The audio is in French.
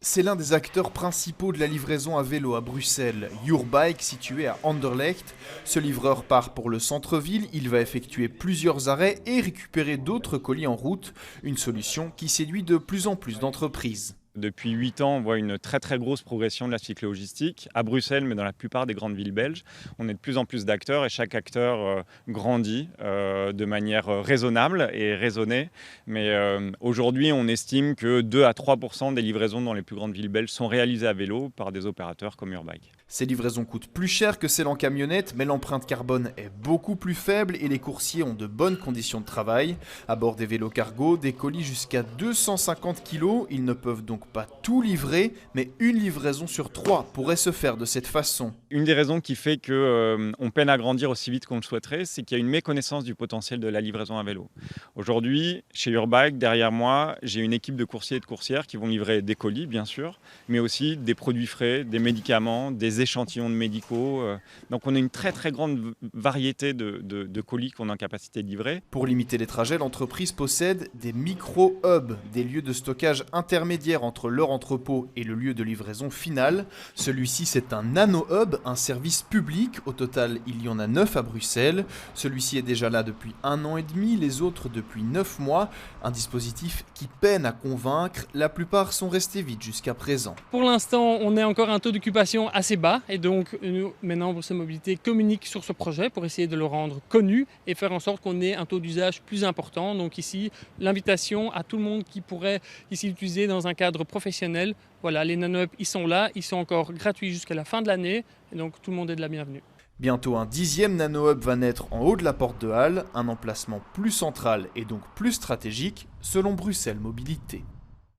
C'est l'un des acteurs principaux de la livraison à vélo à Bruxelles, Yourbike, situé à Anderlecht. Ce livreur part pour le centre-ville, il va effectuer plusieurs arrêts et récupérer d'autres colis en route, une solution qui séduit de plus en plus d'entreprises. Depuis 8 ans, on voit une très grosse progression de la cyclo-logistique à Bruxelles, mais dans la plupart des grandes villes belges. On est de plus en plus d'acteurs et chaque acteur grandit de manière raisonnable et raisonnée. Mais aujourd'hui, on estime que 2 à 3% des livraisons dans les plus grandes villes belges sont réalisées à vélo par des opérateurs comme Yourbike. Ces livraisons coûtent plus cher que celles en camionnette, mais l'empreinte carbone est beaucoup plus faible et les coursiers ont de bonnes conditions de travail. À bord des vélos cargo, des colis jusqu'à 250 kg, ils ne peuvent donc pas tout livrer, mais une livraison sur 3 pourrait se faire de cette façon. Une des raisons qui fait qu'on peine à grandir aussi vite qu'on le souhaiterait, c'est qu'il y a une méconnaissance du potentiel de la livraison à vélo. Aujourd'hui, chez Yourbike, derrière moi, j'ai une équipe de coursiers et de coursières qui vont livrer des colis, bien sûr, mais aussi des produits frais, des médicaments, des échantillons de médicaux. Donc on a une très grande variété de colis qu'on est en capacité de livrer. Pour limiter les trajets, l'entreprise possède des micro-hubs, des lieux de stockage intermédiaires entre leur entrepôt et le lieu de livraison final. Celui-ci, c'est un nano-hub, un service public. Au total, il y en a 9 à Bruxelles. Celui-ci est déjà là depuis 1 an et demi, les autres depuis 9 mois. Un dispositif qui peine à convaincre. La plupart sont restés vides jusqu'à présent. Pour l'instant, on a encore un taux d'occupation assez bas et donc nous, maintenant, Bruxelles Mobilité communique sur ce projet pour essayer de le rendre connu et faire en sorte qu'on ait un taux d'usage plus important. Donc ici, l'invitation à tout le monde qui pourrait ici l'utiliser dans un cadre professionnel. Voilà, les nano-hubs, ils sont là, ils sont encore gratuits jusqu'à la fin de l'année et donc tout le monde est de la bienvenue. Bientôt un 10e nano-hub va naître en haut de la porte de Halle, un emplacement plus central et donc plus stratégique selon Bruxelles Mobilité.